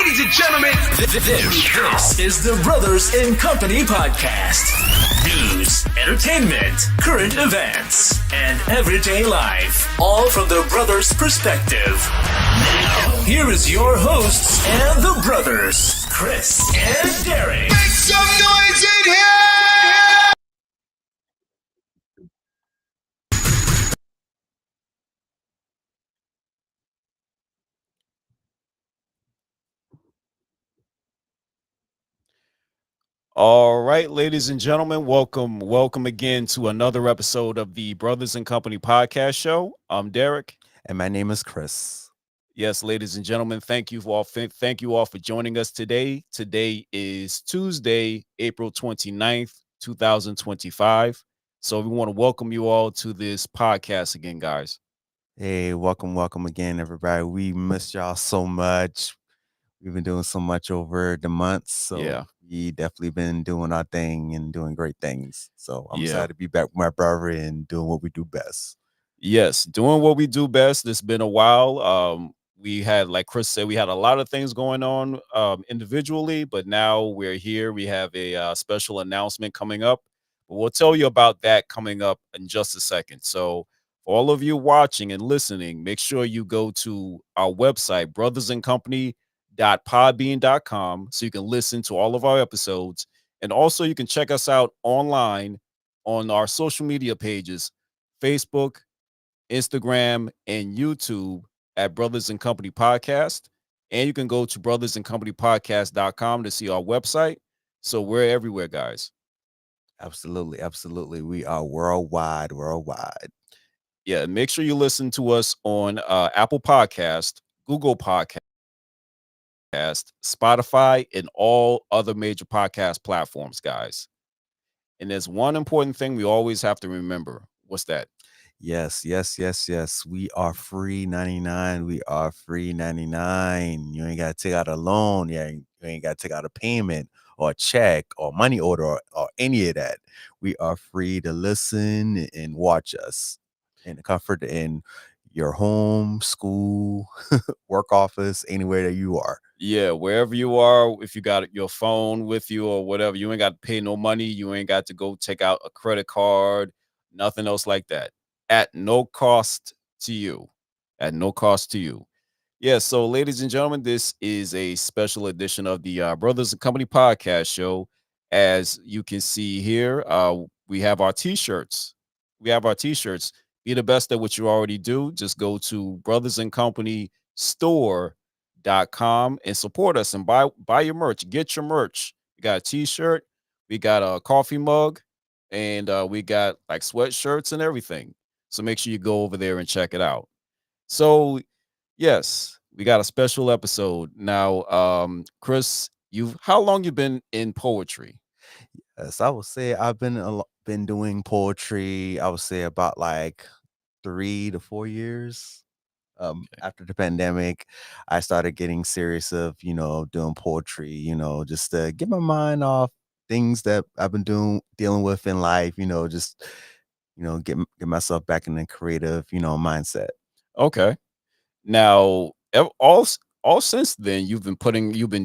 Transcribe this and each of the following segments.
Ladies and gentlemen, this is the Brothers in Company podcast. News, entertainment, current events, and everyday life, all from the brothers' perspective. Now, here is your hosts and the brothers, Chris and Derrick. Make some noise in here! All right, ladies and gentlemen, welcome again to another episode of the Brothers and Company podcast show. I'm Derrick. And my name is Chris. Yes, ladies and gentlemen, thank you all for joining us today. Today is Tuesday, April 29th, 2025. So we want to welcome you all to this podcast again, guys. Hey, welcome again, everybody. We missed y'all so much. We've been doing so much over the months. So Yeah. we definitely been doing our thing and doing great things. So I'm Yeah. excited to be back with my brother and doing what we do best. Yes, doing what we do best. It's been a while. We had, like Chris said, we had a lot of things going on individually, but now we're here. We have a special announcement coming up, but we'll tell you about that coming up in just a second. So, for all of you watching and listening, make sure you go to our website, brothersandcompany.podbean.com, so you can listen to all of our episodes. And also, you can check us out online on our social media pages, Facebook, Instagram, and YouTube at Brothers and Company Podcast. And you can go to brothersandcompanypodcast.com to see our website. So we're everywhere, guys. Absolutely. We are worldwide. Yeah, make sure you listen to us on Apple Podcast, Google Podcast, Spotify, and all other major podcast platforms, guys. And there's one important thing we always have to remember. What's that? Yes. We are free 99. We are free 99. You ain't got to take out a loan. You ain't got to take out a payment or a check or money order or any of that. We are free to listen and watch us in the comfort in your home, school, work office, anywhere that you are. Yeah, wherever you are, if you got your phone with you or whatever, you ain't got to pay no money. You ain't got to go take out a credit card, nothing else like that. At no cost to you. At no cost to you. Yeah, so ladies and gentlemen, this is a special edition of the Brothers and Company podcast show. As you can see here, we have our t-shirts. Be the best at what you already do. Just go to brothersandcompany.store.com and support us and buy your merch. Get your merch. We got a t-shirt, we got a coffee mug, and we got like sweatshirts and everything. So make sure you go over there and check it out. So yes, we got a special episode now. Chris, how long you been in poetry? Yes, I would say I've been doing poetry. I would say about like 3 to 4 years. After the pandemic, I started getting serious of doing poetry. Just to get my mind off things that I've been dealing with in life. Just get myself back in the creative mindset. Okay. Now, all since then, you've been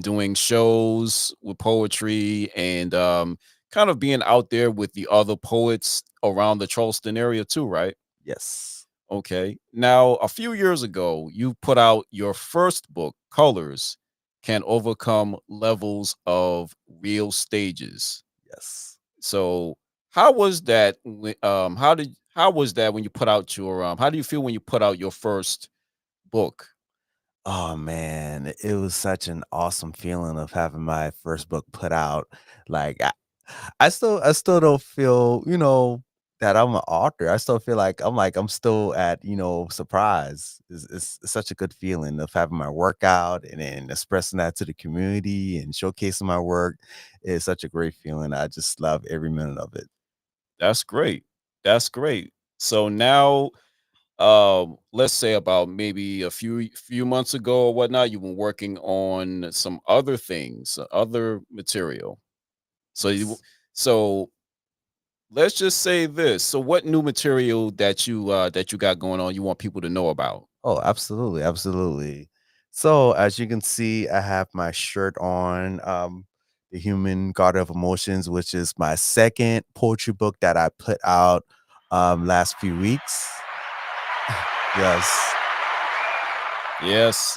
doing shows with poetry and kind of being out there with the other poets around the Charleston area too, right? Yes. Okay. Now, a few years ago, you put out your first book, Colors Can Overcome Levels of Real Stages. Yes. So, how was that? How was that when you put out your how do you feel when you put out your first book? Oh man, it was such an awesome feeling of having my first book put out. Like I still don't feel, that I'm an author. I still feel like I'm still at, surprise. It's such a good feeling of having my work out and then expressing that to the community and showcasing my work. It's such a great feeling. I just love every minute of it. That's great. That's great. So now, let's say about maybe a few months ago or whatnot, you've been working on some other things, other material. So so let's just say this. So what new material that you got going on you want people to know about? Oh, absolutely. So as you can see, I have my shirt on, The Human Garden of Emotions, which is my second poetry book that I put out last few weeks. Yes.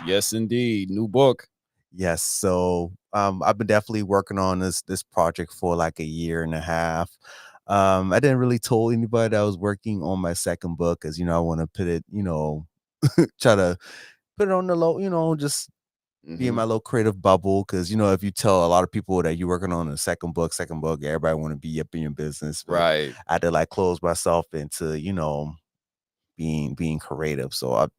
Yes, indeed. New book. Yes. So I've been definitely working on this project for like a year and a half. I didn't really told anybody that I was working on my second book because I want to put it, try to put it on the low, just be in Hmm. my little creative bubble. Because if you tell a lot of people that you're working on a second book, everybody want to be up in your business. But Right. I had to like close myself into being creative. So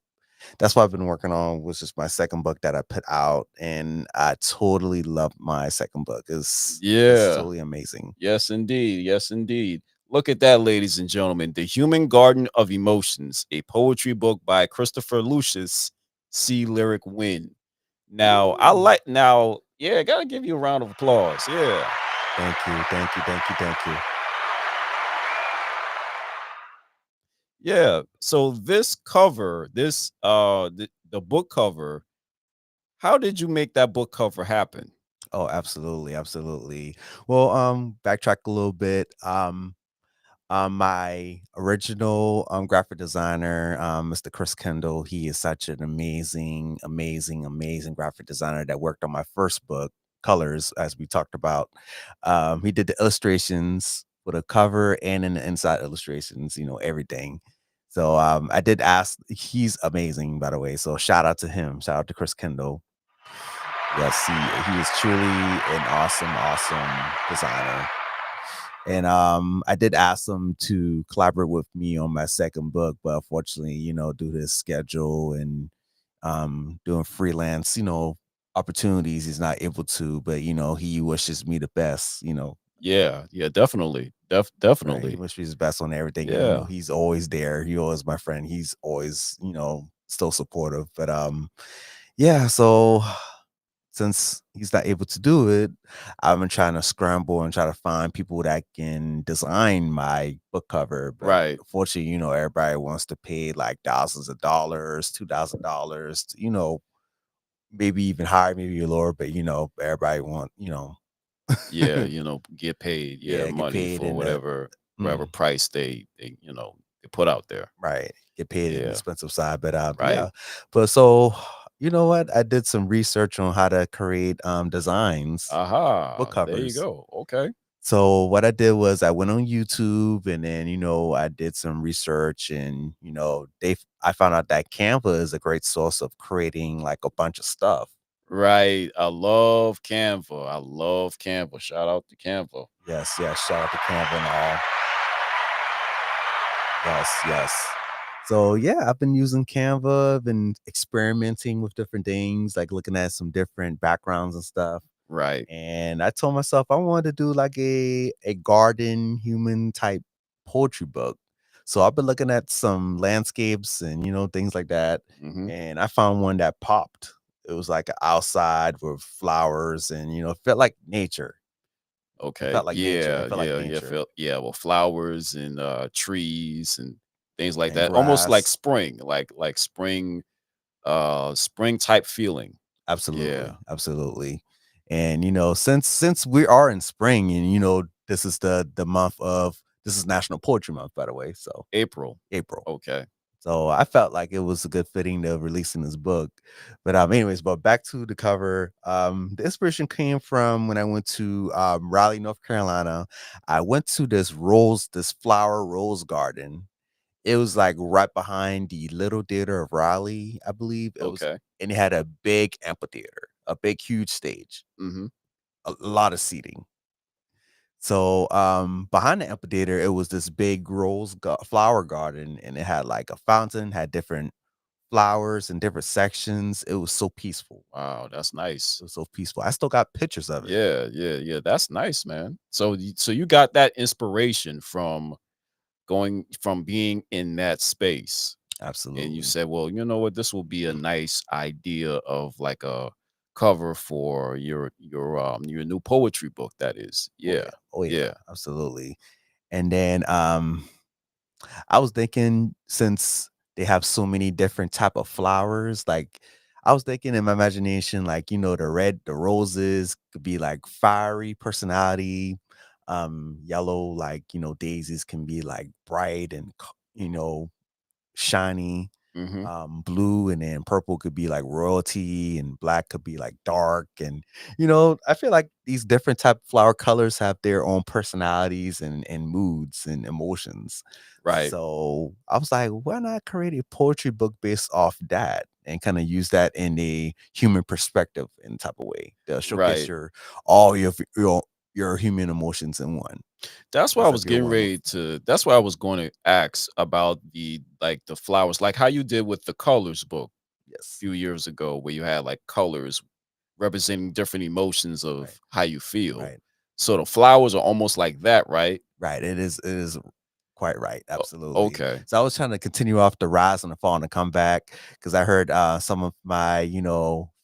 that's what I've been working on, was just my second book that I put out, and I totally love my second book. It's Yeah. totally amazing. Yes, indeed. Yes, indeed. Look at that, ladies and gentlemen. The Human Garden of Emotions, a poetry book by Christopher Lucius, C. Lyric Win. Now, I Woo. like now, yeah, gotta give you a round of applause. Yeah. Thank you, thank you, thank you, thank you. Yeah. So this cover, the book cover, how did you make that book cover happen? Oh, absolutely, absolutely. Well, backtrack a little bit. My original graphic designer, Mr. Chris Kendall, he is such an amazing, amazing, amazing graphic designer that worked on my first book, Colors, as we talked about. He did the illustrations for the cover and in the inside illustrations, everything. So I did ask, he's amazing, by the way. So shout out to him. Shout out to Chris Kendall. Yes, he is truly an awesome, awesome designer. And I did ask him to collaborate with me on my second book, but unfortunately, due to his schedule and doing freelance, opportunities, he's not able to. But he wishes me the best. Yeah, yeah, definitely. Right? He Definitely. wishes me his best on everything, and Yeah. he's always there. He always my friend. He's always still supportive. But yeah. So since he's not able to do it, I've been trying to scramble and try to find people that can design my book cover. But Right. unfortunately, everybody wants to pay like thousands of dollars, $2,000, maybe even higher, maybe lower. But everybody want, Yeah, get paid, yeah, yeah, get money paid for in the whatever mm, price they put out there. right, get paid in the Yeah. expensive side. But Right. yeah, but so you know what? I did some research on how to create designs, book Aha. There you covers. go. Okay. So what I did was I went on YouTube, and then, I did some research, and, I found out that Canva is a great source of creating like a bunch of stuff. Right. I love Canva. I love Canva. Shout out to Canva. Yes, yes. Shout out to Canva and all. Yes, yes. So yeah, I've been using Canva, been experimenting with different things, like looking at some different backgrounds and stuff. Right. And I told myself I wanted to do like a garden human type poetry book. So I've been looking at some landscapes and things like that. Hmm. And I found one that popped. It was like outside with flowers, and it felt like nature. It Okay. felt like nature. It Yeah, felt like yeah, yeah. nature. Well, flowers and trees and things like And that. Almost like grass. spring, like spring, spring type feeling. Yeah. Absolutely. Absolutely. And since we are in spring, and this is the month of, this is National Poetry Month, by the way. So April. April. Okay. So I felt like it was a good fitting to releasing this book. But anyways, but back to the cover. The inspiration came from when I went to Raleigh, North Carolina. I went to this flower rose garden. It was like right behind the Little Theater of Raleigh, I believe it was, Okay. and it had a big amphitheater, a big huge stage, Hmm. a lot of seating. So, behind the amphitheater, it was this big flower garden, and it had like a fountain, had different flowers and different sections. It was so peaceful. Wow, that's nice. It was so peaceful. I still got pictures of it. Yeah, yeah, yeah. That's nice, man. So you got that inspiration from being in that space, and you Absolutely. said, well, you know what, this will be a nice idea of like a cover for your new poetry book. That is, Oh yeah, yeah. Oh yeah. yeah. Absolutely. And then I was thinking, since they have so many different type of flowers, like I was thinking in my imagination, like, the roses could be like fiery personality. Yellow, like, daisies can be like bright and, shiny. Mm-hmm. Blue and then purple could be like royalty and black could be like dark. And, I feel like these different type of flower colors have their own personalities and moods and emotions. Right. So I was like, why not create a poetry book based off that and kind of use that in a human perspective in type of way to showcase Right. all your human emotions in one. That's why I That's a was good getting one. ready to. That's why I was going to ask about the flowers, like how you did with the colors book a Yes. few years ago, where you had like colors representing different emotions Right. of how you feel. Right. So the flowers are almost like that, right? Right. It is quite right. O- Absolutely. Okay. So I was trying to continue off the rise and the fall and the comeback because I heard some of my,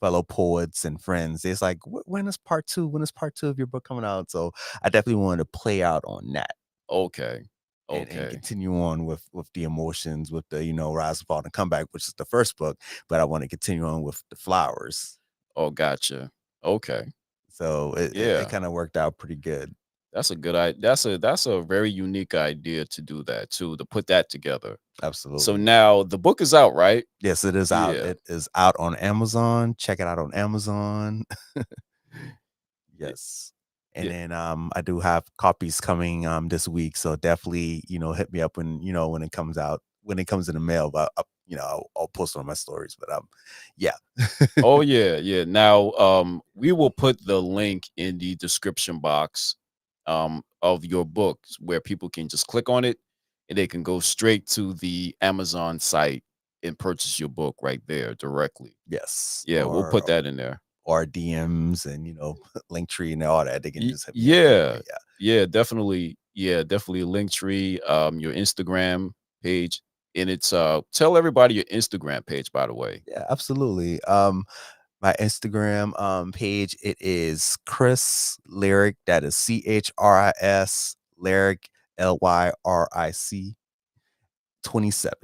fellow poets and friends. It's like, when is part two? When is part two of your book coming out? So I definitely wanted to play out on that Okay. and Okay. continue on with the emotions, with the, rise and fall and comeback, which is the first book. But I want to continue on with the flowers. Oh, gotcha. Okay. So it Yeah. kind of worked out pretty good. That's a good idea. That's a very unique idea to do that too, to put that together. So Absolutely. now the book is out, right? Yes, it is out. Yeah. It is out on Amazon. Check it out on Amazon. y- Yes. And Yeah. then I do have copies coming this week. So definitely, hit me up when, when it comes out, when it comes in the mail. But I'll post it on my stories. But yeah. Oh yeah, yeah. Now, we will put the link in the description box, of your books where people can just click on it and they can go straight to the Amazon site and purchase your book right there directly. Yes. Yeah, we'll put that in there. Or DMs and link tree and all that. They can just hit me up anywhere. Yeah, Yeah. yeah, definitely. Yeah, definitely a link tree, your Instagram page, and it's tell everybody your Instagram page, by the way. Yeah, absolutely. My Instagram page, it is Chris Lyric. That is CHRIS Lyric LYRIC 27.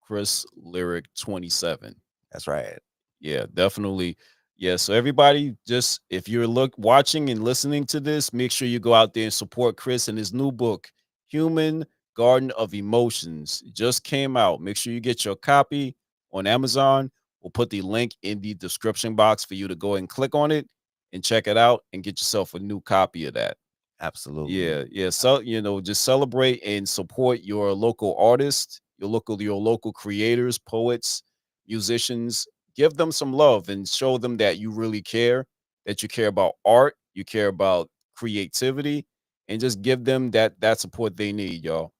Chris Lyric 27. That's right. Yeah, definitely. Yeah, so everybody, just if you're watching and listening to this, make sure you go out there and support Chris and his new book, Human Garden of Emotions. It just came out. Make sure you get your copy on Amazon. We'll put the link in the description box for you to go and click on it and check it out and get yourself a new copy of that. Absolutely. Yeah, yeah. So, just celebrate and support your local artists, your local creators, poets, musicians. Give them some love and show them that you really care, that you care about art, you care about creativity, and just give them that support they need, y'all.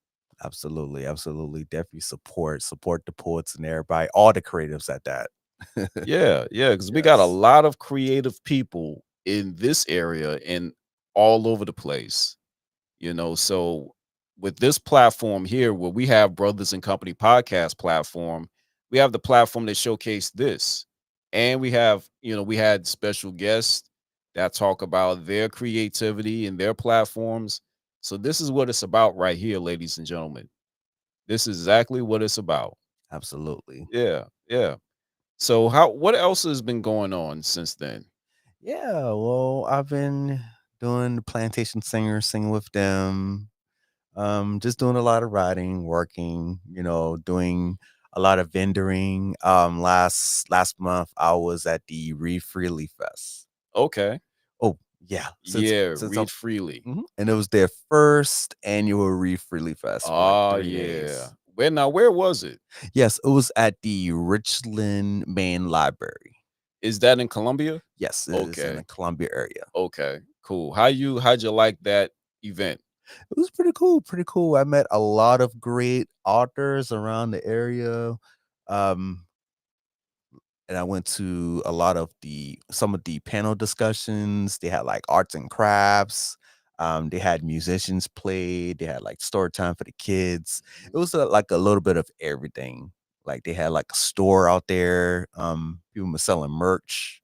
Absolutely. Absolutely. Definitely support the poets and everybody, all the creatives at that. Yeah, yeah, because we got a Yes. lot of creative people in this area and all over the place. So with this platform here, where we have Brothers and Company podcast platform, we have the platform that showcase this, and we had special guests that talk about their creativity and their platforms. So this is what it's about right here, ladies and gentlemen. This is exactly what it's about. Absolutely. Yeah, yeah. So what else has been going on since then? Yeah. Well, I've been doing the plantation singers, singing with them. Just doing a lot of writing, working, doing a lot of vendoring. Last month I was at the Read Freely Fest. Okay. Oh yeah, Yeah, since I'm read freely. and it was their first annual Read Freely Fest for like Oh 3 days. yeah. Where was it? Yes, it was at the Richland Main Library. Is that in Columbia? Yes, it is in the Okay. Columbia area. Okay. Cool. How'd you like that event? It was pretty cool, pretty cool. I met a lot of great authors around the area. Um, and I went to a lot of some of the panel discussions. They had like arts and crafts. They had musicians play. They had like story time for the kids. It was like a little bit of everything. Like they had like a store out there. People were selling merch,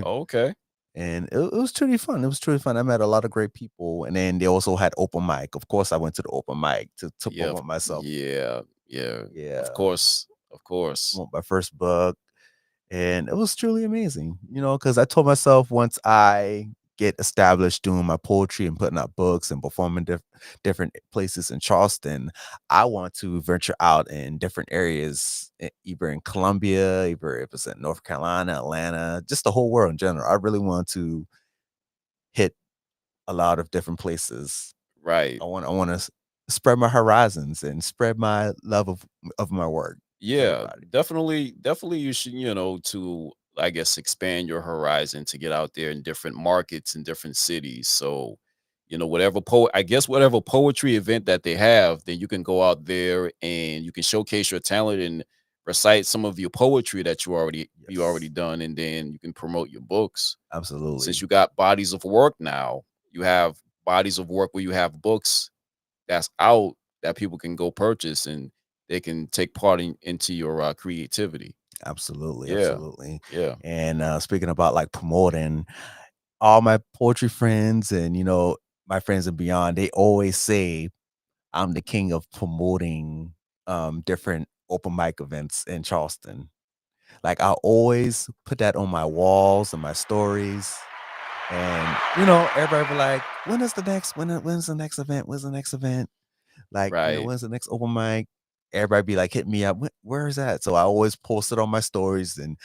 Okay. and it was truly fun. It was truly fun. I met a lot of great people, and then they also had open mic. Of course, I went to the open mic to Yeah. promote myself. Yeah. Yeah. Of Yeah, course. Of course. promote my first book. And it was truly amazing, because I told myself once I get established doing my poetry and putting out books and performing different places in Charleston, I want to venture out in different areas, either in Columbia, either if it's in North Carolina, Atlanta, just the whole world in general. I really want to hit a lot of different places. Right. I want to spread my horizons and spread my love of my work to Yeah, everybody. definitely you should, to I guess expand your horizon to get out there in different markets and different cities. So, whatever poetry event that they have, then you can go out there and you can showcase your talent and recite some of your poetry that you already Yes, done, and then you can promote your books. Since absolutely. you got bodies of work now, you have bodies of work where you have books that's out that people can go purchase and they can take part into your creativity. Absolutely, Yeah. absolutely. Yeah. And speaking about like promoting, all my poetry friends and my friends and beyond, they always say I'm the king of promoting different open mic events in Charleston. Like I always put that on my walls and my stories. And everybody be like, when's the next event? When's the next event? Like, Right. when's the next open mic? Everybody be like, hit me up. Where is that? So I always post it on my stories. And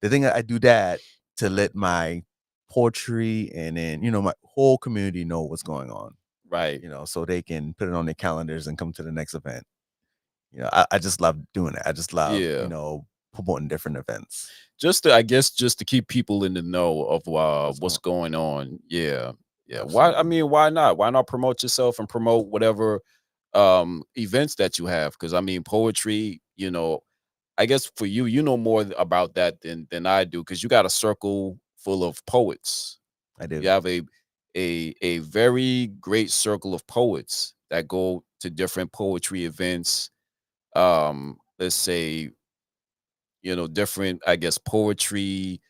the thing I do that to let my poetry and then, my whole community know what's going on, Right. so they can put it on their calendars and come to the next event. I just love doing it. I just love, Yeah. promoting different events. I guess just to keep people in the know of What's what's going going on. Yeah. Yeah. Absolutely. Why not? Why not promote yourself and promote whatever events that you have? Because poetry, I guess for you, you know more about that than I do, because you got a circle full of poets. I You do. have a very great circle of poets that go to different poetry events. Let's say, different, I guess, poetry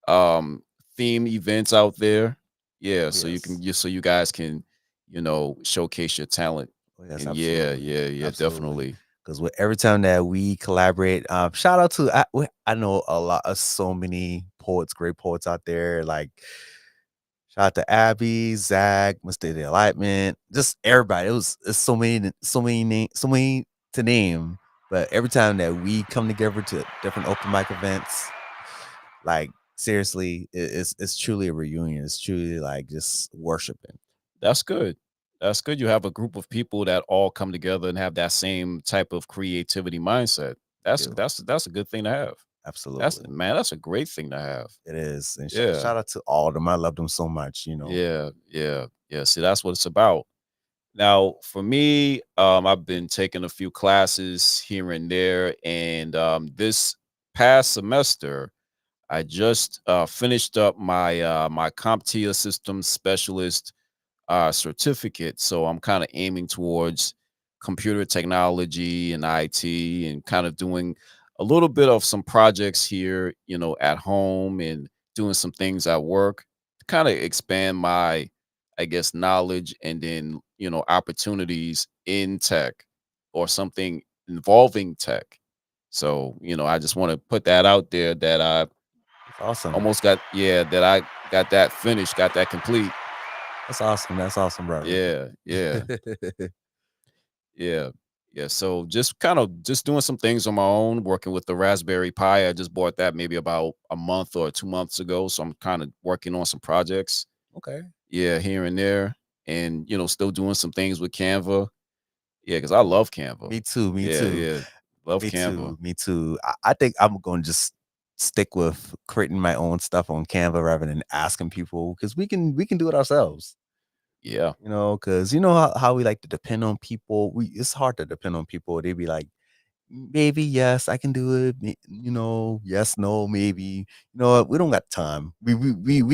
um theme events out there. Yeah, Oh, yes. so you guys can, showcase your talent. Oh, yes, And yeah, absolutely. yeah, yeah, Absolutely. definitely. Because with every time that we collaborate, shout out to I know a lot of so many poets, great poets out there. Like shout out to Abby, Zach, Mr. Enlightenment, just everybody. It's so many to name. But every time that we come together to different open mic events, like seriously, it's truly a reunion. It's truly like just worshiping. That's good. That's good. You have a group of people that all come together and have that same type of creativity mindset. We That's do. that's that's a good thing to have. That's Absolutely. man, that's a great thing to have. It is. And Yeah. shout out to all of them. I love them so much. Yeah, yeah, yeah. See, that's what it's about. Now, for me, I've been taking a few classes here and there, and this past semester, I just finished up my CompTIA Systems Specialist certificate. So I'm kind of aiming towards computer technology and IT, and kind of doing a little bit of some projects here, at home, and doing some things at work to kind of expand my, I guess, knowledge, and then, opportunities in tech or something involving tech. So, I just want to put that out there that I That's awesome. that I got that finished, got that complete. That's awesome. That's awesome, brother. Yeah, yeah. Yeah. Yeah. So just kind of just doing some things on my own, working with the Raspberry Pi. I just bought that maybe about a month or 2 months ago. So I'm kind of working on some projects. Okay. Yeah, here and there. And still doing some things with Canva. Yeah, because I love Canva. Me too. Me Yeah, too. yeah. Love Me Canva. too. Me too. I think I'm going to just stick with creating my own stuff on Canva rather than asking people because we can do it ourselves. Yeah. Because you know how we like to depend on people. It's hard to depend on people. They be like, maybe yes, I can do it. Yes, no, maybe. You know what? We don't got time. We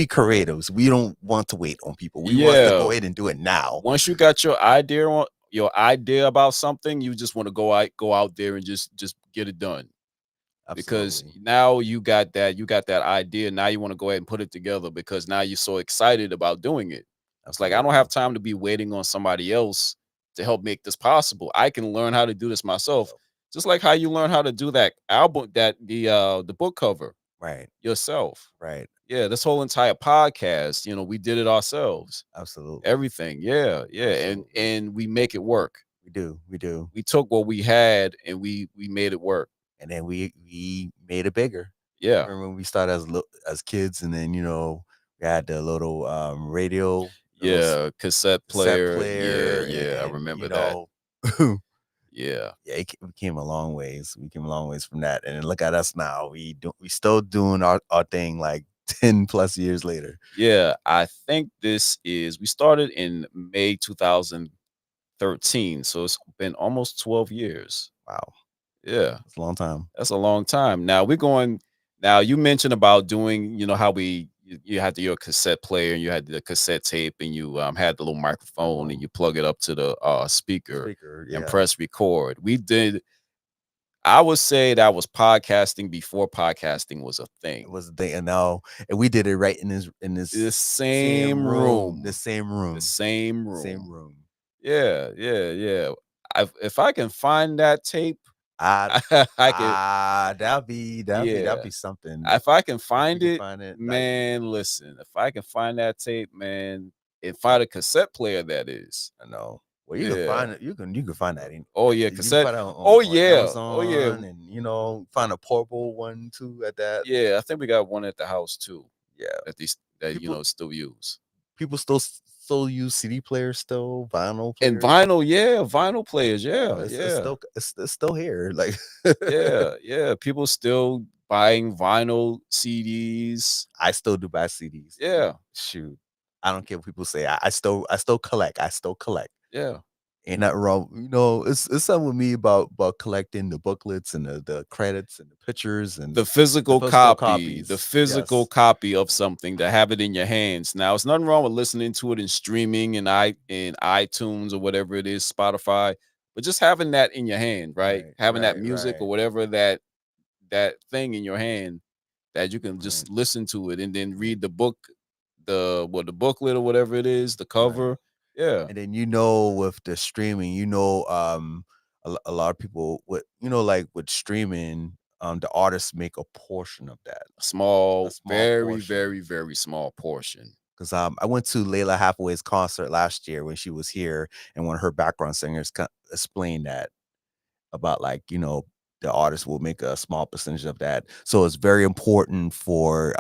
creatives. We don't want to wait on people. We want to Yeah. go ahead and do it now. Once you got your idea about something, you just want to go out there and just get it done. Because Absolutely. now you got that idea. Now you want to go ahead and put it together, because now you're so excited about doing it. It's like, I don't Absolutely. have time to be waiting on somebody else to help make this possible. I can learn how to do this myself. Yep. Just like how you learn how to do that album, the book cover. Right. yourself. Right. Yeah, this whole entire podcast, we did it ourselves. Absolutely. Everything. Yeah, yeah. Absolutely. And we make it work. We do. We do. We took what we had and we made it work. And then we made it bigger. Yeah. Remember when we started as kids, and then we had the little radio, Yeah, cassette player. player, Yeah, I and remember that. Yeah. yeah, we came a long ways. We came a long ways from that, and then look at us now. We still doing our thing like 10 plus years later. Yeah, I think we started in May 2013, so it's been almost 12 years. Wow, Yeah. it's a long time. That's a long time. Now you mentioned about doing, how you had your cassette player and you had the cassette tape and you had the little microphone and you plug it up to the speaker and press record. I would say that was podcasting before podcasting was a thing. It was a thing, and now we did it right in this The same room. The same room. The same room. Same room. Yeah, yeah, yeah. If I can find that tape, I can. that'd be something. If I can find it, like, man, listen. If I can find that tape, man, and find a cassette player, that is. I know. Well, you can find it. You can find that. Oh yeah, cassette. On Amazon, and find a portable one too at that. Yeah, I think we got one at the house too. Yeah, that still use. People still use CD players, still vinyl players. And vinyl players. Yeah, it's still here. Like yeah. People still buying vinyl CDs. I still do buy CDs. Yeah, shoot. I don't care what people say. I still collect. I still collect. Yeah. Ain't nothing wrong. It's something with me about collecting the booklets and the credits and the pictures and the physical copy, copies. The physical copy of something, to have it in your hands. Now, it's nothing wrong with listening to it and streaming in iTunes or whatever it is, Spotify, but just having that in your hand, right? Having that music or whatever that thing in your hand that you can just listen to it and then read the book, the booklet or whatever it is, the cover. Yeah. And then with the streaming, a lot of people like with streaming, the artists make a portion of that. A small very, portion. very, very small portion. Because I went to Layla Hathaway's concert last year when she was here, and one of her background singers explained that about the artist will make a small percentage of that. So it's very important for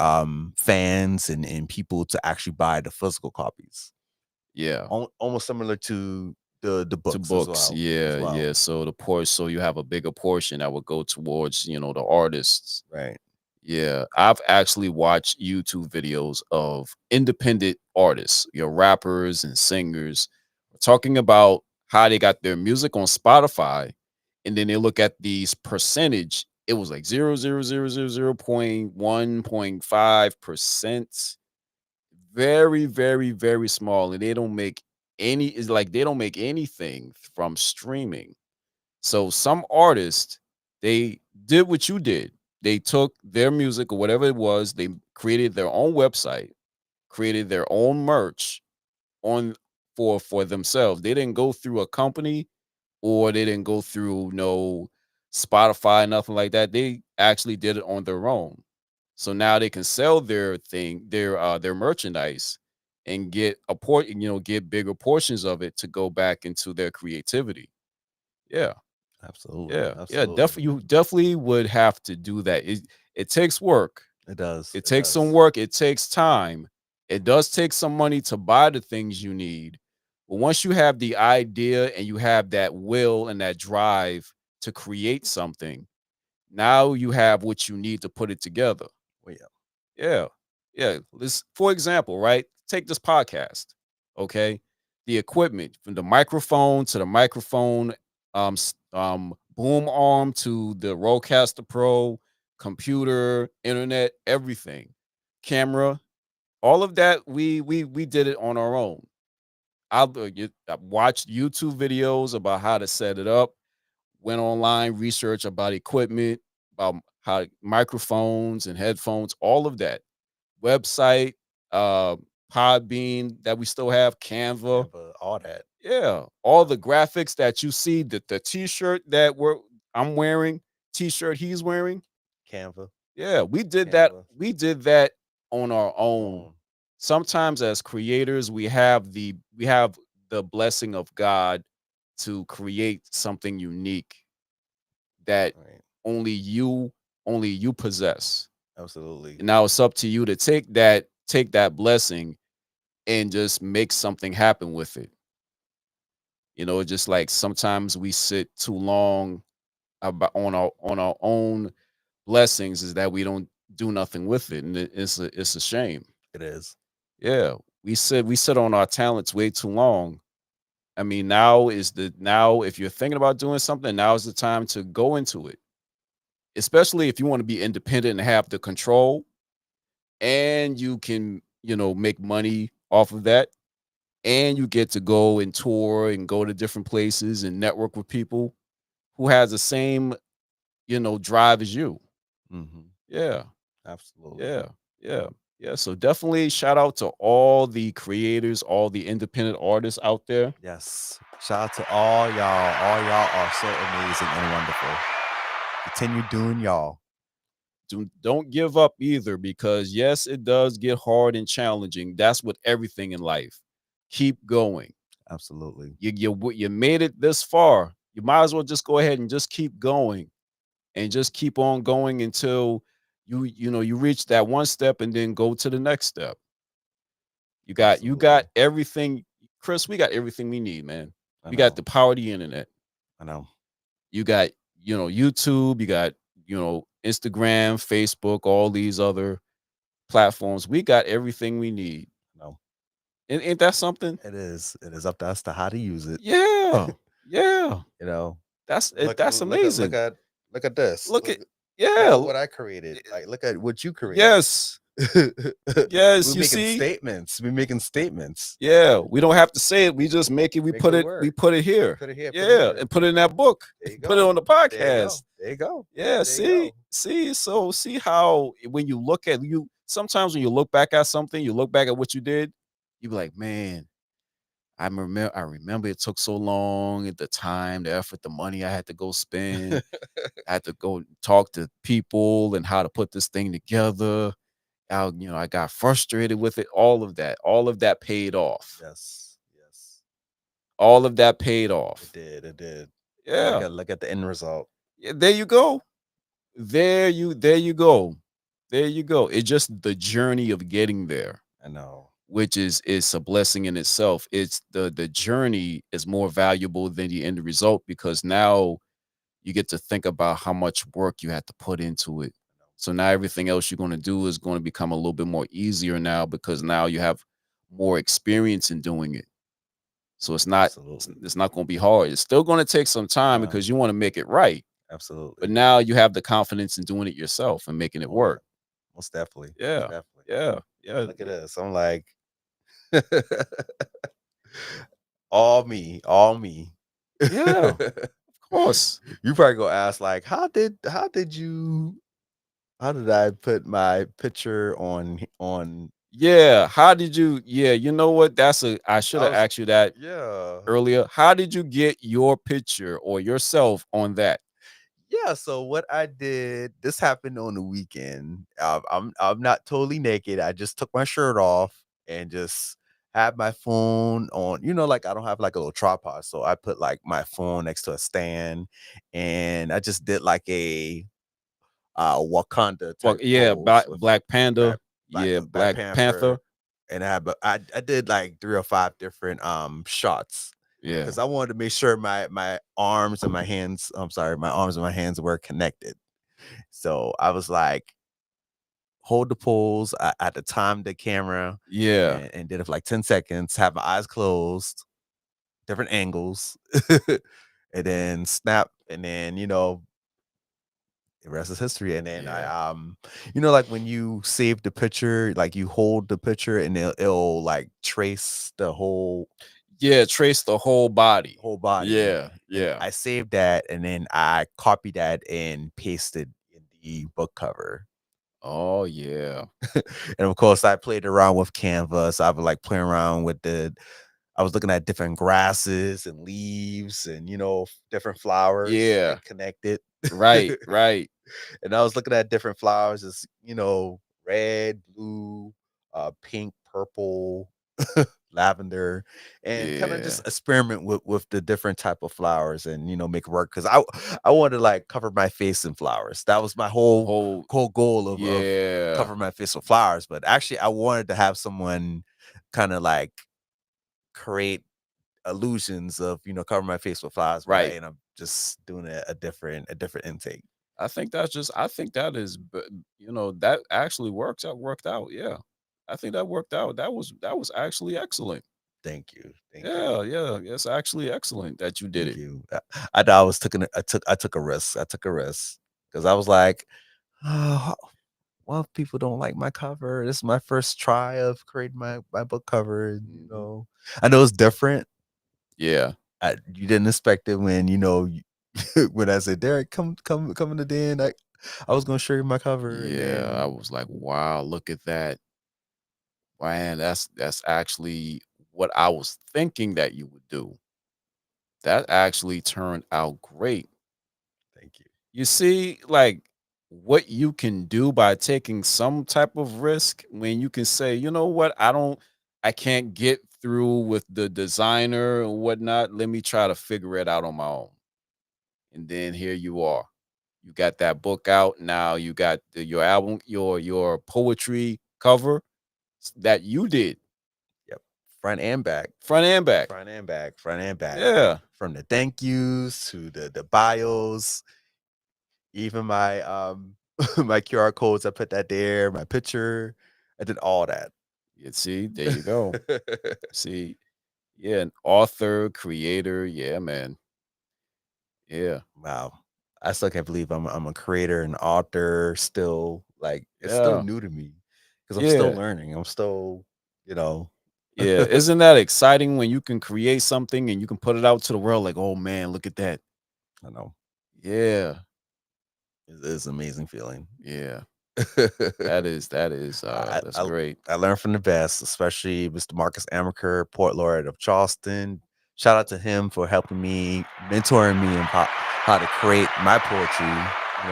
fans and people to actually buy the physical copies. Yeah, almost similar to the books. To books, yeah. So you have a bigger portion that would go towards the artists, right? Yeah, I've actually watched YouTube videos of independent artists, your rappers and singers, talking about how they got their music on Spotify, and then they look at these percentage. It was like 0.1.5%. Very, very, very small, and they don't make anything from streaming. So some artists, they did what you did. They took their music or whatever it was, they created their own website, created their own merch for themselves. They didn't go through a company, or they didn't go through no Spotify, nothing like that. They actually did it on their own. So now they can sell their merchandise and get get bigger portions of it to go back into their creativity. Yeah. Absolutely. Yeah. Absolutely. Yeah. Definitely. You definitely would have to do that. It takes work. It does. It takes some work. It takes time. It does take some money to buy the things you need. But once you have the idea and you have that will and that drive to create something, now you have what you need to put it together. Well, Yeah. For example, right? Take this podcast. Okay. The equipment, from the microphone to the microphone, boom arm to the Rodecaster Pro, computer, internet, everything, camera, all of that. We did it on our own. I watched YouTube videos about how to set it up. Went online, research about equipment, about how microphones and headphones, all of that. Website, Podbean that we still have, Canva, all that. Yeah, all the graphics that you see, the t-shirt that I'm wearing, t-shirt he's wearing, Canva. Yeah, we did that. Canva. We did that on our own. Own. Sometimes as creators, we have the blessing of God to create something unique that Right. only you possess. Absolutely. And now it's up to you to take that blessing and just make something happen with it. Just like sometimes we sit too long on our own blessings is that we don't do nothing with it, and it's a shame. It is. Yeah, we sit on our talents way too long. I mean, now if you're thinking about doing something, now is the time to go into it. Especially if you want to be independent and have the control, and you can make money off of that, and you get to go and tour and go to different places and network with people who has the same drive as you. Mm-hmm. Yeah. Absolutely. Yeah, yeah, yeah. So definitely shout out to all the creators, all the independent artists out there. Yes. Shout out to all y'all. All y'all are so amazing and wonderful. Continue doing y'all. Don't give up either, because yes, it does get hard and challenging. That's with everything in life. Keep going. Absolutely. You made it this far. You might as well just go ahead and just keep going, and just keep on going until you reach that one step, and then go to the next step. You got Absolutely. everything, Chris. We got everything we need, man. I We got know. the power of the internet. I know. You got YouTube. You got Instagram, Facebook, all these other platforms. We got everything we need. I know. Ain't that something? It is. It is up to us to how to use it. Yeah, yeah. You know. That's it. Look That's look at look amazing. at look at this. Look at Look yeah. at what I created. Like look at what you created. Yes, yes. We're You making see, statements. We're making statements. yeah. We don't have to say it. We just make it. We Make put it it. We work. put it here. Put it here. Put it Yeah, here. and put it in that book. There you Put it go. on the There you go. podcast. There you go. Yeah, There you see, so see how when you look at sometimes when you look back at something, you look back at what you did, you be like, man, I remember it took so long, at the time, the effort, the money I had to go spend. I had to go talk to people and how to put this thing together. I got frustrated with it. All of that paid off. Yes. Yes. All of that paid It off. did. It did. Yeah. Look at the end result. Yeah, there you go. There you go. There you go. It's just the journey of getting there, I know. which is a blessing in itself. It's the journey is more valuable than the end result, because now you get to think about how much work you had to put into it. So now everything else you're going to do is going to become a little bit more easier now, because now you have more experience in doing it. So it's not Absolutely. it's not going to be hard. It's still going to take some time, No. because you want to make it right. Absolutely. But now you have the confidence in doing it yourself and making it work. Most definitely. Most Yeah. definitely. Yeah. Yeah. Look at this. I'm like all me. All me. Yeah. Of course. You probably gonna ask like how did I put my picture on Yeah. How did you? Yeah. You know what? I should have was- asked you that yeah. earlier. How did you get your picture or yourself on that? Yeah, so what I did, this happened on the weekend. I'm not totally naked. I just took my shirt off and just had my phone on. Like I don't have like a little tripod, so I put like my phone next to a stand, and I just did like a Wakanda Well, type yeah. pose with Black Panda. Yeah. Black Black Panther. and I did like 3 or 5 different shots Yeah. because I wanted to make sure my arms and my hands, my arms and my hands were connected. So I was like, hold the pose. I had to time the camera Yeah. and did it for like 10 seconds, have my eyes closed, different angles, and then snap, and then the rest is history. And then Yeah. I like when you save the picture, like you hold the picture and it'll like trace the whole Yeah. Trace the whole body. body. Yeah. And Yeah. I saved that and then I copied that and pasted in the book cover. Oh yeah. And of course I played around with Canvas. I would like play around with I was looking at different grasses and leaves and different flowers Yeah. and connected. Right. Right. And I was looking at different flowers, it's red, blue, pink, purple, lavender, and kind of Yeah. just experiment with the different type of flowers and make it work because I wanted to like cover my face in flowers. That was my Whole whole goal of yeah. covering my face with flowers. But actually I wanted to have someone kind of like create illusions of covering my face with flowers, but I Right. end up just doing a different intake. I think that is that actually works. That worked out. Yeah. I think that worked out. That was actually excellent. Thank you, thank you, Yeah, yeah. It's actually excellent that you did thank it. you. I thought I was taking I took a risk. I took a risk because I was like, oh, well, if people don't like my cover. This is my first try of creating my book cover. And, Mhm. I know it's different. Yeah. You didn't expect it when when I said, Derek, come in the den. I was gonna show you my cover, and Yeah. I then was like, wow, look at that. Man, that's actually what I was thinking that you would do. That actually turned out great. thank you. You see, like what you can do by taking some type of risk when you can say, you know what, I can't get through with the designer and whatnot. Let me try to figure it out on my own. And then here you are. You got that book out. Now you got your album, your poetry cover that you did, Yep, front and back. front and back. Front and back, front and back. Yeah. From the thank yous to the bios, even my my QR codes, I put that there, my picture. I did all that. You see, there you go. See, yeah, an author, creator. Yeah, man. Yeah. Wow. I still can't believe I'm a creator and author still. Like it's still Yeah. new to me because I'm still Yeah. learning. I'm still, you know, Yeah. Isn't that exciting when you can create something and you can put it out to the world like, oh man, look at that. I know Yeah. it's an amazing feeling. Yeah. I, That's I great. I learned from the best, especially Mr. Marcus Amaker, Port Laureate of Charleston. Shout out to him for helping me, mentoring me in how to create my poetry. He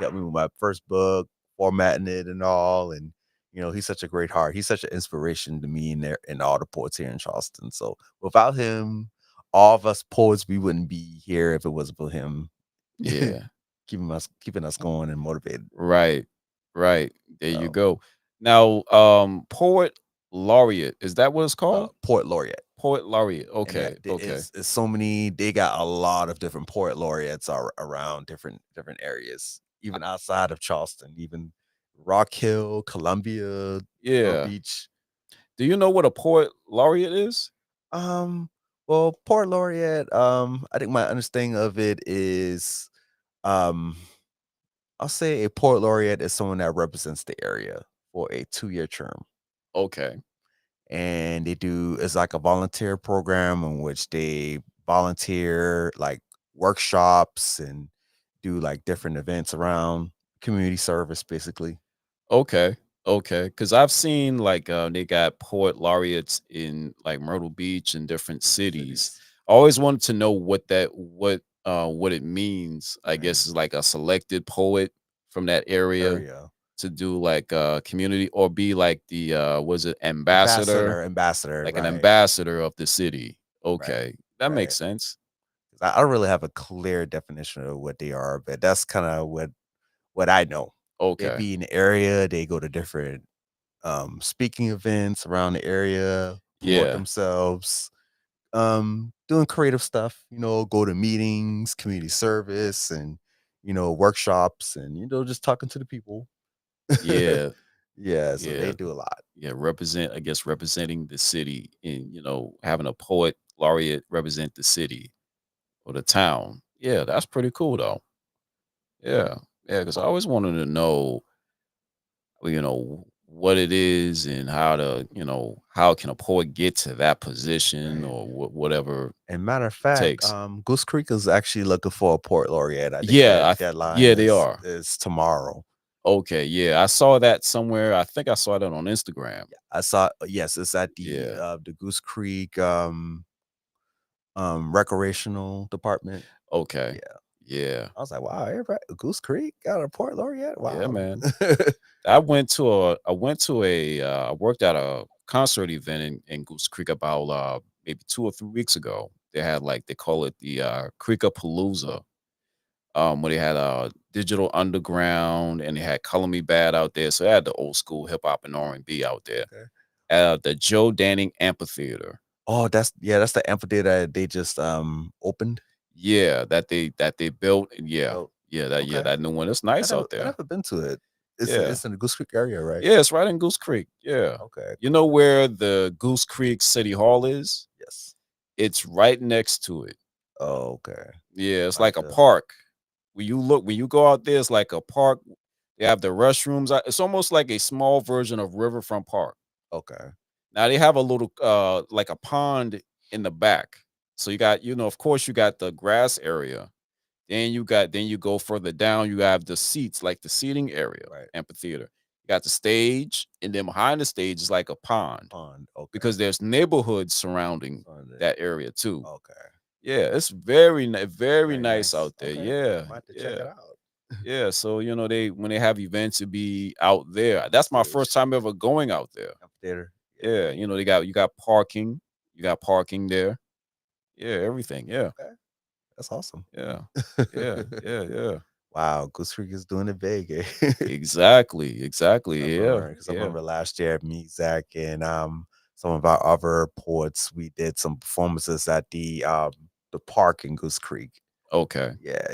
helped me with my first book, formatting it and all. And he's such a great heart. He's such an inspiration to me and all the poets here in Charleston. So without him, all of us poets, we wouldn't be here if it wasn't for him Yeah. keeping us going and motivated. Right. Right. There you So go. Now, poet laureate, is that what it's called? Poet Laureate. Poet laureate. And Okay. Okay. it's so many. They got a lot of different poet laureates are around different areas, even outside of Charleston, even Rock Hill, Columbia, Myrtle Yeah. Beach. Do you know what a poet laureate is? Um, well, poet laureate. I think my understanding of it is, um, I'll say a poet laureate is someone that represents the area for a 2-year term. Okay. And they do it's like a volunteer program in which they volunteer like workshops and do like different events around community service basically. Okay. Okay. Because I've seen like they got poet laureates in like Myrtle Beach and different cities. Cities. I always wanted to know what it means. I Right. guess is like a selected poet from that area Area. to do like community or be like the was it ambassador, Ambassador, like an right, ambassador of the city. right, Okay. That makes right. sense. I don't really have a clear definition of what they are, but that's kind of what I know. They Okay. be in the area, they go to different speaking events around the area, promote Yeah. themselves, doing creative stuff, go to meetings, community service, and workshops, and just talking to the people. Yeah. Yeah, so they Yeah. do a lot. Yeah, I guess representing the city and having a poet laureate represent the city or the town. Yeah, that's pretty cool though. Yeah. Yeah, because I always wanted to know, what it is and how can a poet get to that position Right. or whatever And matter of it fact, takes. Goose Creek is actually looking for a port laureate. I think Yeah, that deadline yeah, they are. is tomorrow. Okay, yeah. I saw that somewhere. I think I saw that on Instagram. I saw yes, it's at Yeah. the Goose Creek recreational department. Okay. Yeah. Yeah. I was like, wow, everybody, Goose Creek got a port laureate. Yeah, Wow. man. I worked at a concert event in Goose Creek about maybe 2 or 3 weeks ago. They had like they call it the Creekapalooza. Where they had Digital Underground and they had Color Me Bad out there. So they had the old school hip hop and R&B out there Okay. at the Joe Danning Amphitheater. Oh, that's the amphitheater that they just opened. Yeah, that they built. Yeah, Oh, yeah, okay. that new one. It's I nice never out there. been to it. It's Yeah. it's in the Goose Creek area, right? Yeah, it's right in Goose Creek. Yeah. Okay. You know where the Goose Creek City Hall is? Yes. It's right next to it. Oh, okay. Yeah, it's Might like a have to- park. When you go out there, it's like a park. They have the restrooms. It's almost like a small version of Riverfront Park. Okay. Now they have a little like a pond in the back. So you got, of course you got the grass area. Then you go further down, you have the seats, like the seating area, Right. amphitheater. You got the stage, and then behind the stage is like a pond Pond. Okay. because there's neighborhoods surrounding that area too. Okay. Yeah, it's very Very nice out there. Okay. Yeah, Might have to check yeah, it out. yeah. So they when they have events to be out there. That's my Stage. first time ever going out there. Amphitheater. Yeah, you got parking. You got parking there. Yeah, everything. Yeah, Okay. That's awesome. yeah, yeah. Wow, Goose Creek is doing it big. Eh? Exactly. Yeah, Because I yeah. remember last year, me, Zach, and some of our other poets, we did some performances at the park in Goose Creek. Okay. Yeah.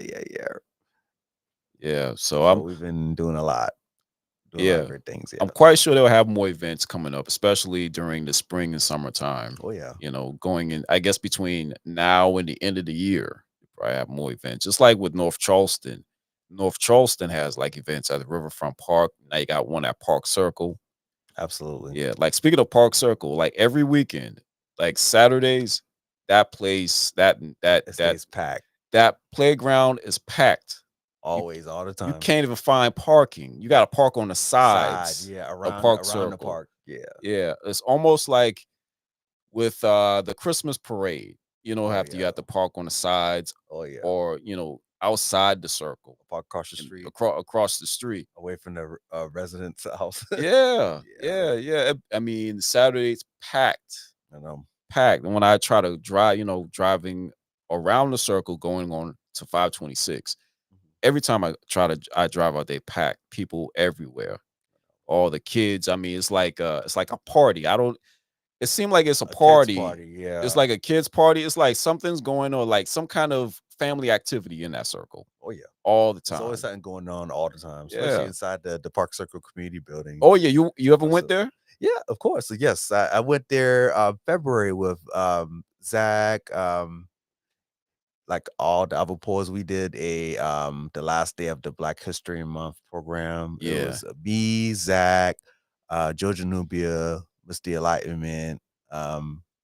Yeah. So we've been doing a lot of Yeah. great things. I'm Yeah. quite sure they'll have more events coming up, especially during the spring and summertime. Oh yeah. Going in, I guess between now and the end of the year, probably have more events. Just like with North Charleston. North Charleston has like events at the Riverfront Park. Now you got one at Park Circle. Absolutely. Yeah. Like speaking of Park Circle, like every weekend, like Saturdays, that place, It stays packed that playground is packed. always, all the You time. can't even find parking. You got to park on the sides yeah, of around Park the Circle. park. Yeah. Yeah, it's almost like with the Christmas parade. You Oh you yeah. have to park on the sides Oh yeah. or outside the circle, Park across the street, across the street. away from the resident's house. Yeah, Yeah. yeah. I mean, Saturday's packed, I know. packed. And when I try to drive, driving around the circle, going on to 526. Every time I drive out there, packed people everywhere. All the kids. I mean, it's like a party. It seemed like it's a A kids' party. party. Yeah. It's like a kids party. It's like something's going on, like some kind of family activity in that circle Oh yeah. all the There's time. always something going on all the time, Yeah. especially inside the Park Circle community building. Oh yeah, you ever went So- there? Yeah, of course. Yes, I went there February with Zach, like all the other poets. We did a the last day of the Black History Month program. It Yeah. was me, Zach, Georgia Nubia, Mr. Enlightenment,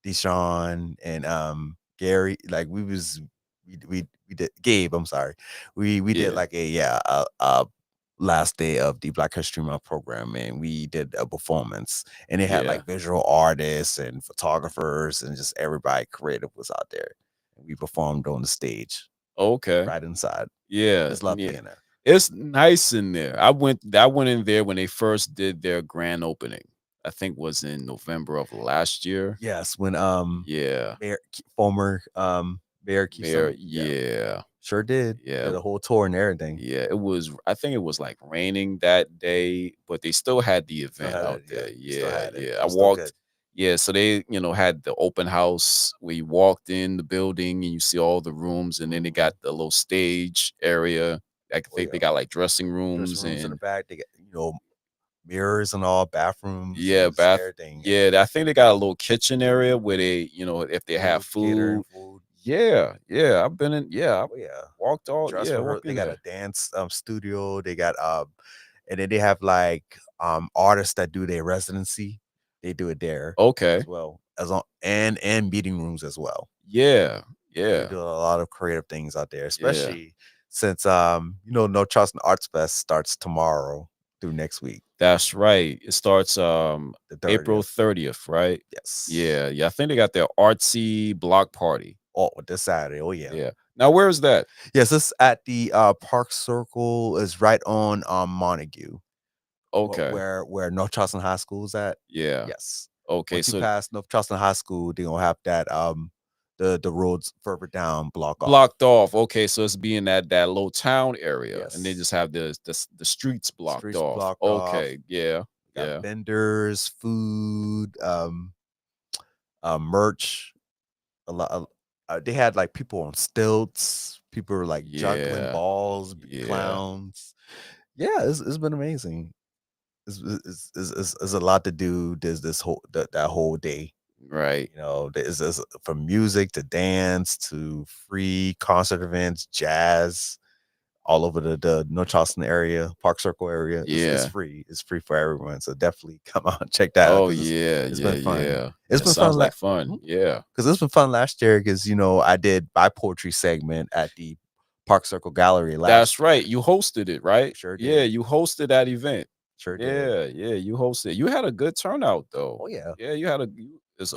Deshaun, and Gary. Like we did Gabe. I'm sorry. We Yeah. did like a last day of the Black History Month program, and we did a performance, and they had Yeah. like visual artists and photographers and just everybody creative was out there, and we performed on the stage Okay. right inside. Yeah. It's lovely yeah. in there. It's nice in there. I went in there when they first did their grand opening. I think was in November of last year. Yes, when Yeah. former Mayor Keith Mayor, Summitt, yeah. sure did. Yeah. Did a whole tour and everything. Yeah, I think it was like raining that day, but they still had the Still event had out it, yeah. there. Still Yeah, had it. yeah. It I was still walked. good. Yeah, so they, had the open house where you walked in the building and you see all the rooms, and then they got the little stage area. I think they yeah. got like dressing rooms Dressing rooms in the and back. They got mirrors and all, bathrooms. yeah, just everything. Yeah, I think they got a little kitchen area where they, if they have Catering food. food. Yeah, yeah. I've been in. Yeah, Oh yeah. walked all. Dress Yeah, rehear- walked they in got there. a dance studio. They got and then they have like artists that do their residency. They do it there Okay. as well as on and meeting rooms as well. Yeah, They yeah. do a lot of creative things out there, especially since No Charleston Arts Fest starts tomorrow through next week. That's right. It starts The 30th. April 30th, right? Yes. Yeah, yeah. I think they got their artsy block party. Oh, this Saturday. Oh yeah. Yeah. Now, where is that? Yes, it's at the Park Circle. Is right on Montague, Okay. where North Charleston High School is at. Yeah. Yes. Okay. Once you So pass North Charleston High School, they're gonna have that the roads further down block off. blocked off. Okay. So it's being that low town area, and they Yes. just have the streets blocked Streets off. blocked off. Okay. Yeah. Got Yeah. vendors, food, merch. A lot. They had like people on stilts. People were like juggling Yeah. balls, Yeah. clowns. Yeah, it's been amazing. It's a lot to do. There's that whole day. Right. You know, there's from music to dance to free concert events, jazz, all over the North Charleston area, Park Circle area. It's Yeah. free. It's free for everyone. So definitely come out and check that out Oh because yeah. it's Yeah. been fun. Yeah. It's That been fun. sounds like fun. Yeah. Because it's been fun last year. Because I did my poetry segment at the Park Circle Gallery That's last year. right. You hosted it, right? Sure Yeah. did. You hosted that event. Sure did. Yeah. Yeah. You hosted. You had a good turnout though. Oh yeah. Yeah. You had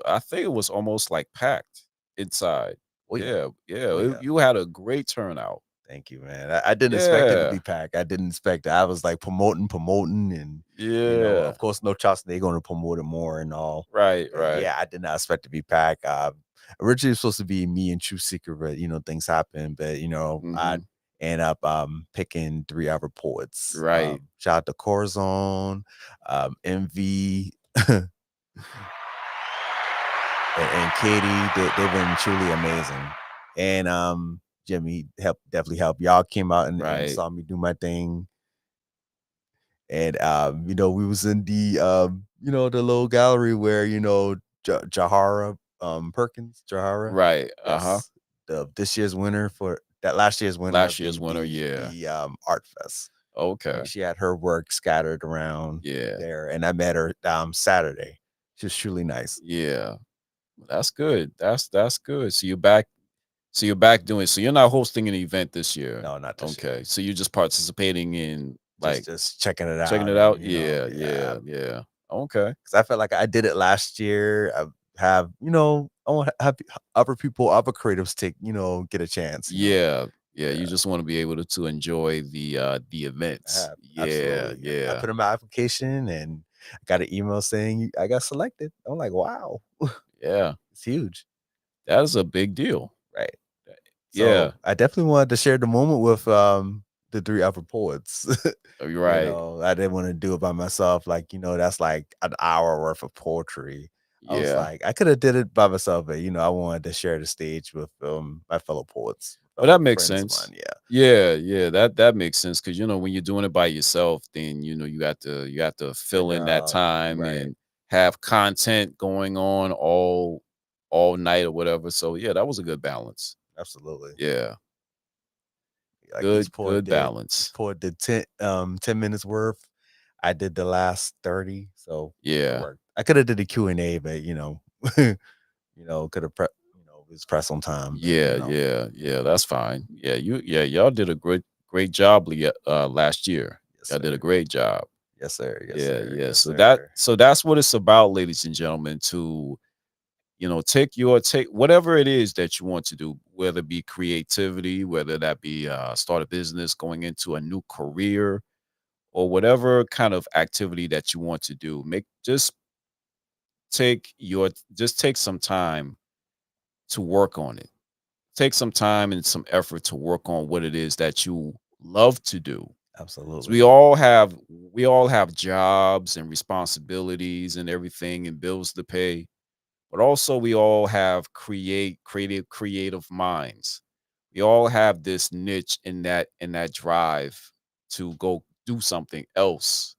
I think it was almost like packed inside. Oh yeah. Yeah. Yeah. Oh yeah. You had a great turnout. Thank you, man. I didn't expect it to Yeah. be packed. I didn't expect it. I was like promoting, and Yeah. of course, no Charleston, they're going to promote it more and all. Right. But Right. yeah, I did not expect it to be packed. Originally, it was supposed to be me and True Seeker, but things happen. But I Mhm. end up picking 3 other poets. Right. Shout out to Corazon, MV, and Katie. They've been truly amazing. And Jimmy definitely helped. Y'all came out and Right. saw me do my thing. And we was in the the little gallery where Jahara Perkins, Jahara. Right. Uh-huh. Yes. This year's winner for that last year's winner Last of year's winner, yeah. the art fest. Okay. She had her work scattered around Yeah. there, and I met her Saturday. She was truly nice. Yeah. That's good. That's good. So you're back doing, so you're not hosting an event this year. No, not this year. Okay. So you're just participating in like Just checking it out. checking it out. and, Yeah, yeah, yeah. Okay. Because I felt like I did it last year. I want to have other people, other creatives get a chance. Yeah. Yeah. You just want to be able to enjoy the events. Yeah, Absolutely. I yeah. put in my application and I got an email saying I got selected. I'm like, wow, Yeah. it's huge. That is a big deal. Right. Yeah. So I definitely wanted to share the moment with the 3 other poets. You're right. I didn't want to do it by myself. Like, that's like an hour worth of poetry. I was Yeah. like, I could have did it by myself, but I wanted to share the stage with my fellow poets. Well, that makes friends of sense. mine, yeah. Yeah, yeah, that makes sense because when you're doing it by yourself, then you got to fill in Figure that out, time right. and have content going on all night or whatever. So yeah, that was a good balance. Absolutely. Yeah, Like good balance. Poet did 10 minutes worth. I did the last 30. So it Yeah, worked. I could have did the Q&A, but could have it was pressed on time. But, yeah. That's fine. Yeah, y'all did a great job last year. Yes, Y'all did a sir. great job. Yes, sir. Yes, Yeah, sir. yeah. Yes, So that's what it's about, ladies and gentlemen. To take whatever it is that you want to do, whether it be creativity, whether that be start a business, going into a new career, or whatever kind of activity that you want to do. Just take some time to work on it. Take some time and some effort to work on what it is that you love to do. 'Cause Absolutely. we all have jobs and responsibilities and everything and bills to pay. But also we all have creative minds. We all have this niche in that drive to go do something else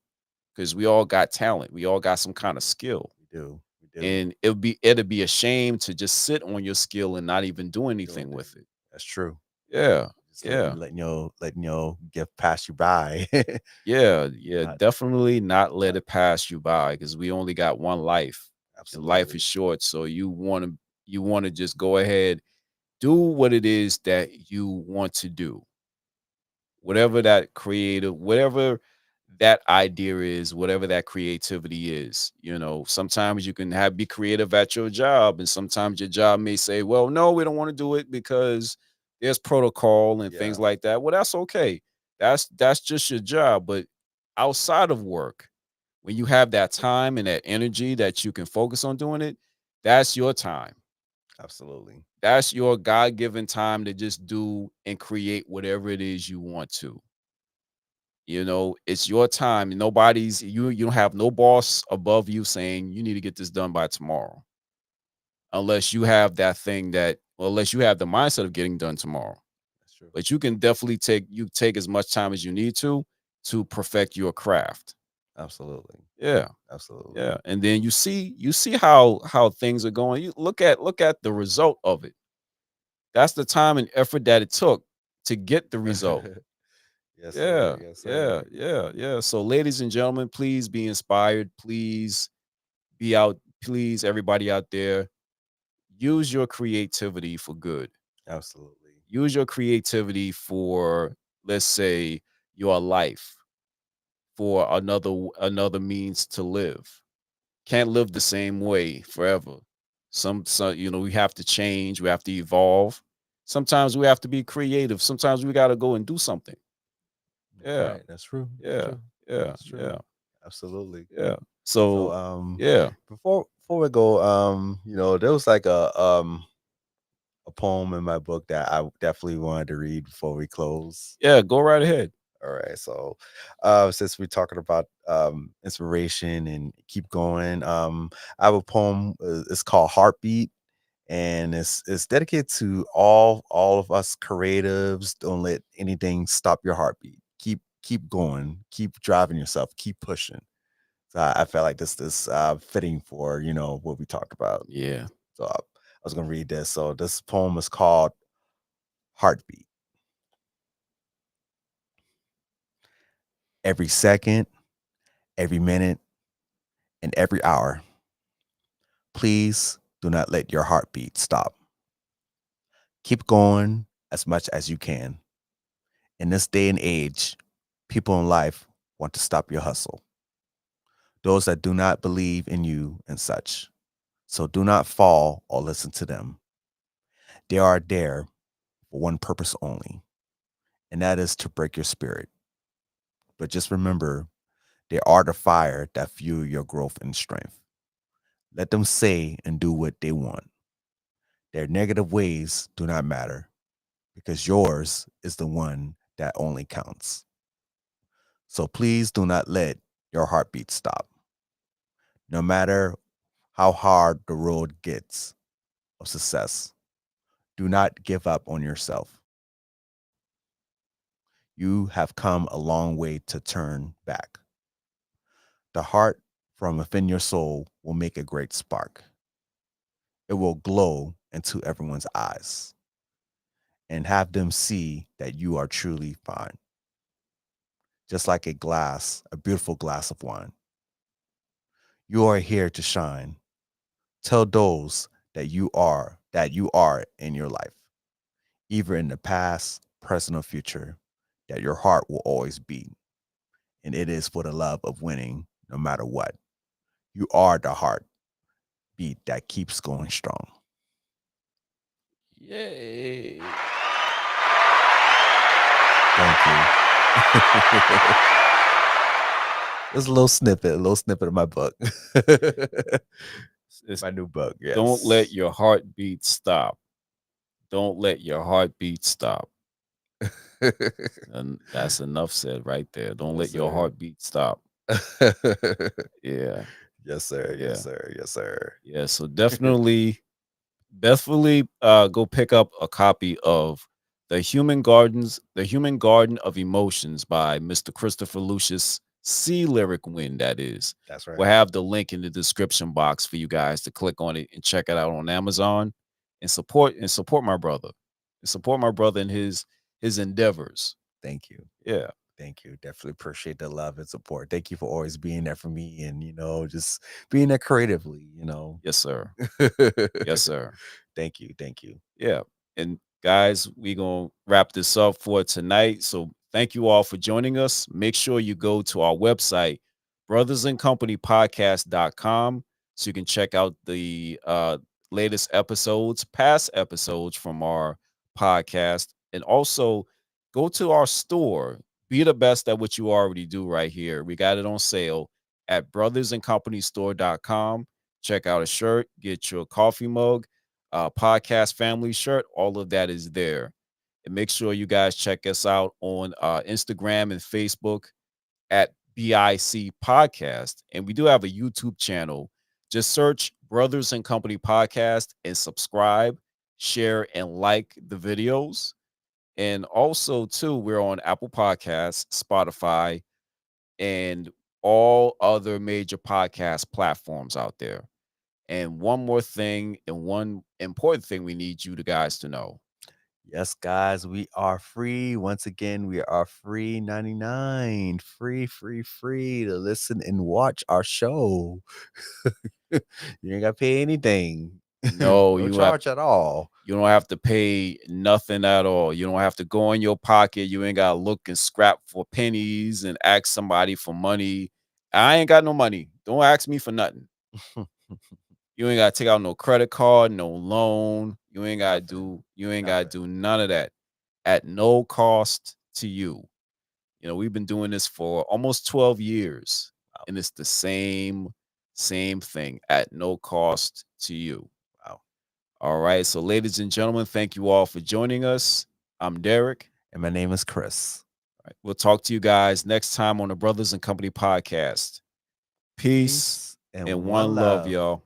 because we all got talent. We all got some kind of skill. We do. And it'd be a shame to just sit on your skill and not even do anything with it. That's true. Yeah. Just Yeah. letting get pass you by. Yeah. Not- Definitely not let it pass you by because we only got one life. And Absolutely. life is short. So you want to just go ahead, do what it is that you want to do. Whatever whatever that idea is, whatever that creativity is. Sometimes you can be creative at your job, and sometimes your job may say, well, no, we don't want to do it because there's protocol and Yeah. things like that. Well, that's okay. That's just your job. But outside of work, when you have that time and that energy that you can focus on doing it, that's your time. Absolutely. That's your God-given time to just do and create whatever it is you want to. It's your time. Nobody's you don't have no boss above you saying you need to get this done by tomorrow. Unless you have that thing unless you have the mindset of getting done tomorrow. That's true. But you can definitely take as much time as you need to perfect your craft. Absolutely. Yeah. Absolutely. Yeah. And then you see how things are going. You look at the result of it. That's the time and effort that it took to get the result. Yes, sir. Yeah, Yes, yeah, sir. yeah, yeah. So, ladies and gentlemen, please be inspired. Please be out. Please, everybody out there, use your creativity for good. Absolutely. Use your creativity for, let's say, your life, for another means to live. Can't live the same way forever. We have to change. We have to evolve. Sometimes we have to be creative. Sometimes we got to go and do something. Yeah, Right. That's true. That's yeah, true. yeah, That's true. yeah. Absolutely. Yeah. So So, yeah. before we go, there was like a poem in my book that I definitely wanted to read before we close. Yeah, go right ahead. All right. So since we're talking about inspiration and keep going, I have a poem. It's called Heartbeat. And it's dedicated to all of us creatives. Don't let anything stop your heartbeat. Keep going. Keep driving yourself. Keep pushing. So I felt like this fitting for what we talked about. Yeah. So I was gonna read this. So this poem is called Heartbeat. Every second, every minute, and every hour, please do not let your heartbeat stop. Keep going as much as you can. In this day and age, people in life want to stop your hustle. Those that do not believe in you and such. So do not fall or listen to them. They are there for one purpose only, and that is to break your spirit. But just remember, they are the fire that fuel your growth and strength. Let them say and do what they want. Their negative ways do not matter because yours is the one that only counts. So please do not let your heartbeat stop. No matter how hard the road gets of success, do not give up on yourself. You have come a long way to turn back. The heart from within your soul will make a great spark. It will glow into everyone's eyes and have them see that you are truly fine. Just like a beautiful glass of wine. You are here to shine. Tell those that you are in your life, either in the past, present, or future, that your heart will always beat. And it is for the love of winning no matter what. You are the heart beat that keeps going strong. Yay. Thank you. It's a little snippet of my book. It's, My new book, don't let yes. your heartbeat stop. Don't let your heartbeat stop. And that's enough said right there. Don't Yes, let your sir. heartbeat stop. Yeah. Yes, sir. Yes, Yeah. sir. Yes, sir. Yeah. So definitely go pick up a copy of The Human Garden of Emotions by Mr. Christopher Lucius C. Lyric Win, that is. That's We'll right. have the link in the description box for you guys to click on it and check it out on Amazon and support my brother. And support my brother in his endeavors. Thank you. Yeah. Thank you. Definitely appreciate the love and support. Thank you for always being there for me and, just being there creatively. Yes, sir. Yes, sir. Thank you. Thank you. Yeah. And guys, we going to wrap this up for tonight. So thank you all for joining us. Make sure you go to our website, brothersandcompanypodcast.com, so you can check out the latest episodes, past episodes from our podcast. And also go to our store. Be the best at what you already do right here. We got it on sale at brothersandcompanystore.com. Check out a shirt, get your coffee mug, podcast family shirt. All of that is there. And make sure you guys check us out on Instagram and Facebook at BIC Podcast. And we do have a YouTube channel. Just search Brothers and Company Podcast and subscribe, share, and like the videos. And also, too, we're on Apple Podcasts, Spotify, and all other major podcast platforms out there. And one more thing, and one important thing we need you guys to know. Yes, guys, we are free. Once again, we are free 99. Free to listen and watch our show. You ain't got to pay anything. No, No charge at all. You don't have to pay nothing at all. You don't have to go in your pocket. You ain't got to look and scrap for pennies and ask somebody for money. I ain't got no money. Don't ask me for nothing. You ain't got to take out no credit card, no loan. You ain't got to do none of that at no cost to you. You know, we've been doing this for almost 12 years, and it's the same thing at no cost to you. Wow. All right. So, ladies and gentlemen, thank you all for joining us. I'm Derrick. And my name is Chris. All right, we'll talk to you guys next time on the Brothers and Company podcast. Peace and one love, y'all.